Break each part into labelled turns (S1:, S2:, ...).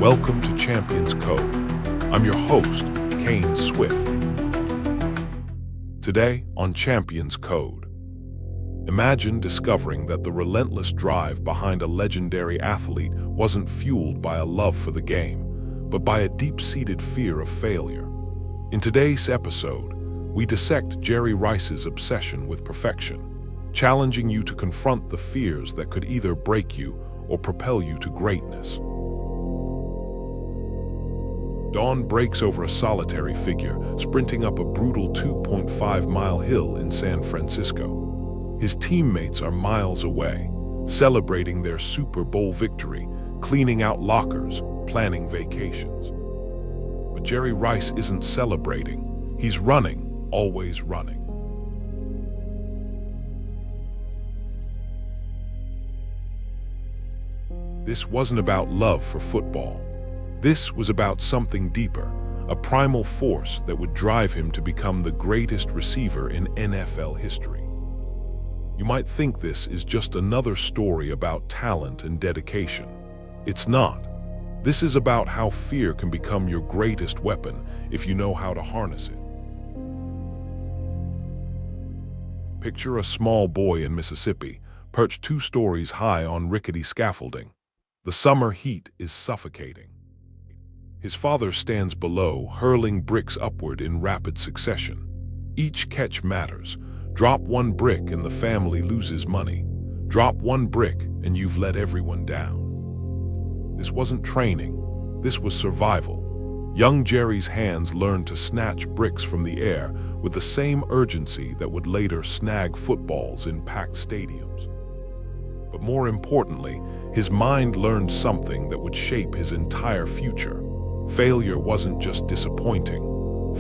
S1: Welcome to Champions Code. I'm your host, Kane Swift. Today on Champions Code, imagine discovering that the relentless drive behind a legendary athlete wasn't fueled by a love for the game, but by a deep-seated fear of failure. In today's episode, we dissect Jerry Rice's obsession with perfection, challenging you to confront the fears that could either break you or propel you to greatness. Dawn breaks over a solitary figure sprinting up a brutal 2.5-mile hill in San Francisco. His teammates are miles away, celebrating their Super Bowl victory, cleaning out lockers, planning vacations. But Jerry Rice isn't celebrating. He's running, always running. This wasn't about love for football. This was about something deeper, a primal force that would drive him to become the greatest receiver in NFL history. You might think this is just another story about talent and dedication. It's not. This is about how fear can become your greatest weapon if you know how to harness it. Picture a small boy in Mississippi, perched 2 stories high on rickety scaffolding. The summer heat is suffocating. His father stands below, hurling bricks upward in rapid succession. Each catch matters. Drop 1 brick and the family loses money. Drop 1 brick and you've let everyone down. This wasn't training. This was survival. Young Jerry's hands learned to snatch bricks from the air with the same urgency that would later snag footballs in packed stadiums. But more importantly, his mind learned something that would shape his entire future. Failure wasn't just disappointing.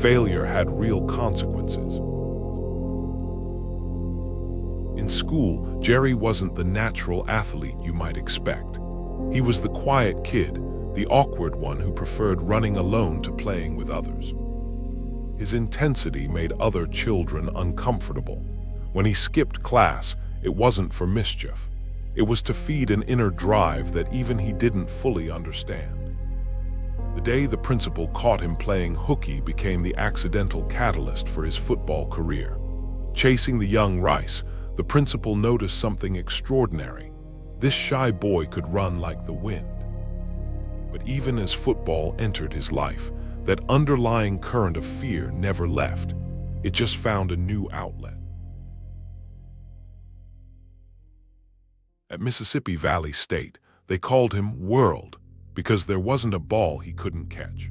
S1: Failure had real consequences. In school, Jerry wasn't the natural athlete you might expect. He was the quiet kid, the awkward one who preferred running alone to playing with others. His intensity made other children uncomfortable. When he skipped class, it wasn't for mischief. It was to feed an inner drive that even he didn't fully understand. The day the principal caught him playing hooky became the accidental catalyst for his football career. Chasing the young Rice, the principal noticed something extraordinary. This shy boy could run like the wind. But even as football entered his life, that underlying current of fear never left. It just found a new outlet. At Mississippi Valley State, they called him World, because there wasn't a ball he couldn't catch.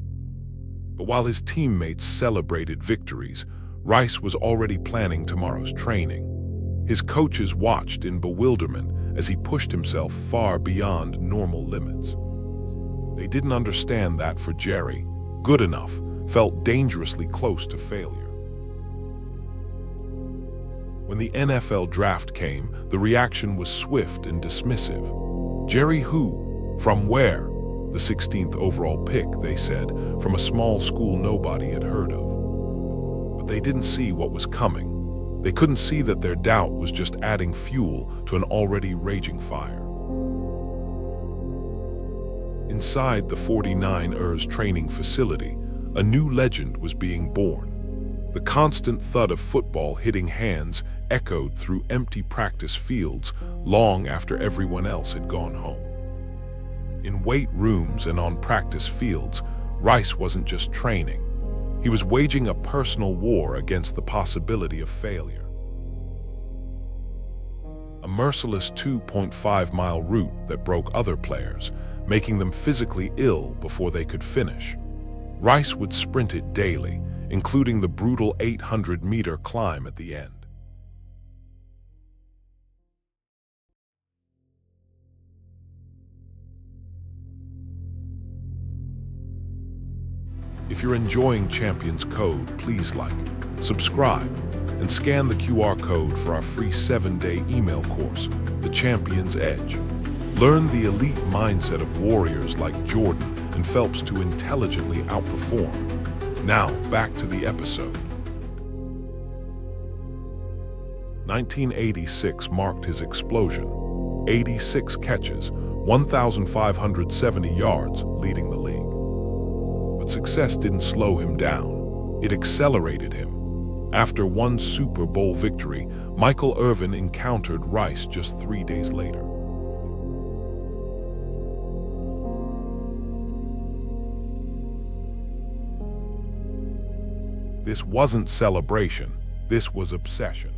S1: But while his teammates celebrated victories, Rice was already planning tomorrow's training. His coaches watched in bewilderment as he pushed himself far beyond normal limits. They didn't understand that for Jerry, good enough felt dangerously close to failure. When the NFL draft came, the reaction was swift and dismissive. Jerry who? From where? The 16th overall pick, they said, from a small school nobody had heard of. But they didn't see what was coming. They couldn't see that their doubt was just adding fuel to an already raging fire. Inside the 49ers training facility, a new legend was being born. The constant thud of football hitting hands echoed through empty practice fields long after everyone else had gone home. In weight rooms and on practice fields, Rice wasn't just training. He was waging a personal war against the possibility of failure. A merciless 2.5-mile route that broke other players, making them physically ill before they could finish. Rice would sprint it daily, including the brutal 800-meter climb at the end. If you're enjoying Champions Code, please like, subscribe, and scan the QR code for our free 7-day email course, The Champion's Edge. Learn the elite mindset of warriors like Jordan and Phelps to intelligently outperform. Now, back to the episode. 1986 marked his explosion. 86 catches, 1,570 yards, leading the league. But success didn't slow him down. It accelerated him. After one Super Bowl victory, Michael Irvin encountered Rice just 3 days later. This wasn't celebration, this was obsession.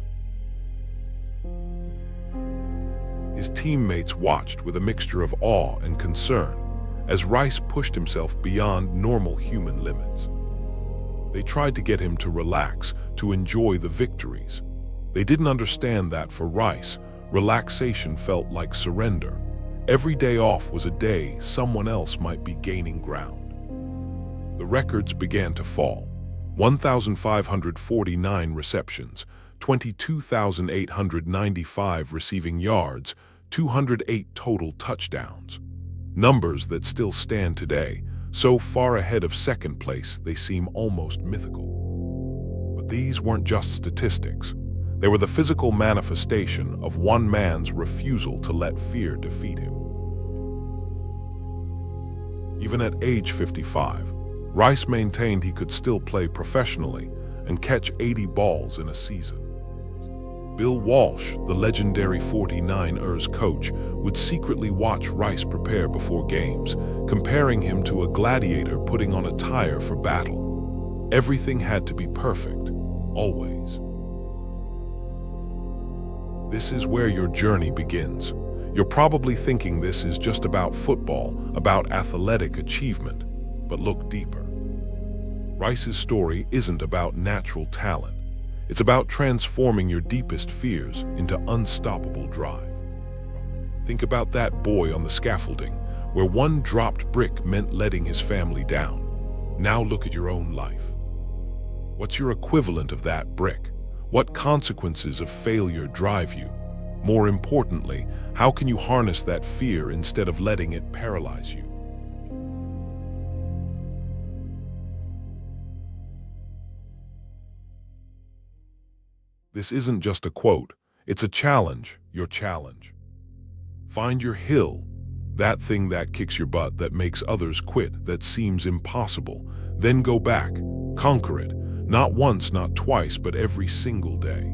S1: His teammates watched with a mixture of awe and concern as Rice pushed himself beyond normal human limits. They tried to get him to relax, to enjoy the victories. They didn't understand that for Rice, relaxation felt like surrender. Every day off was a day someone else might be gaining ground. The records began to fall. 1,549 receptions, 22,895 receiving yards, 208 total touchdowns. Numbers that still stand today, so far ahead of second place they seem almost mythical. But these weren't just statistics. They were the physical manifestation of one man's refusal to let fear defeat him. Even at age 55, Rice maintained he could still play professionally and catch 80 balls in a season. Bill Walsh, the legendary 49ers coach, would secretly watch Rice prepare before games, comparing him to a gladiator putting on a tire for battle. Everything had to be perfect, always. This is where your journey begins. You're probably thinking this is just about football, about athletic achievement, but look deeper. Rice's story isn't about natural talent. It's about transforming your deepest fears into unstoppable drive. Think about that boy on the scaffolding, where one dropped brick meant letting his family down. Now look at your own life. What's your equivalent of that brick? What consequences of failure drive you? More importantly, how can you harness that fear instead of letting it paralyze you? This isn't just a quote, it's a challenge, your challenge. Find your hill, that thing that kicks your butt, that makes others quit, that seems impossible. Then go back, conquer it, not once, not twice, but every single day.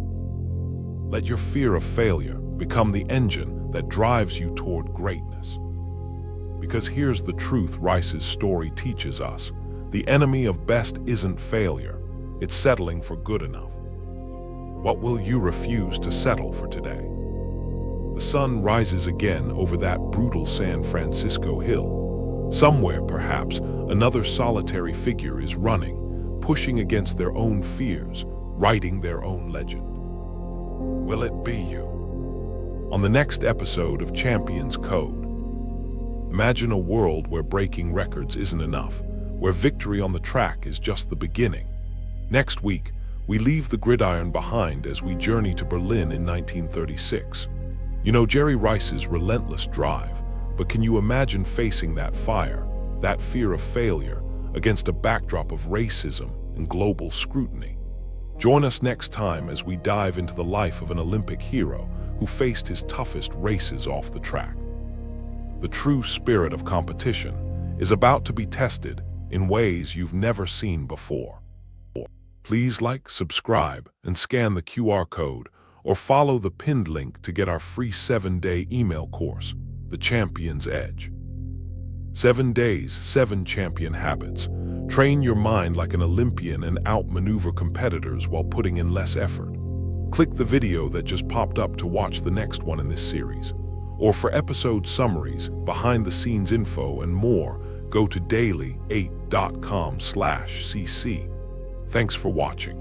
S1: Let your fear of failure become the engine that drives you toward greatness. Because here's the truth Rice's story teaches us. The enemy of best isn't failure, it's settling for good enough. What will you refuse to settle for today? The sun rises again over that brutal San Francisco hill. Somewhere, perhaps, another solitary figure is running, pushing against their own fears, writing their own legend. Will it be you? On the next episode of Champions Code, imagine a world where breaking records isn't enough, where victory on the track is just the beginning. Next week, we leave the gridiron behind as we journey to Berlin in 1936. You know Jerry Rice's relentless drive, but can you imagine facing that fire, that fear of failure, against a backdrop of racism and global scrutiny? Join us next time as we dive into the life of an Olympic hero who faced his toughest races off the track. The true spirit of competition is about to be tested in ways you've never seen before. Please like, subscribe, and scan the QR code, or follow the pinned link to get our free 7-day email course, The Champion's Edge. 7 days, 7 champion habits. Train your mind like an Olympian and outmaneuver competitors while putting in less effort. Click the video that just popped up to watch the next one in this series. Or for episode summaries, behind-the-scenes info, and more, go to daily8.com/cc. Thanks for watching.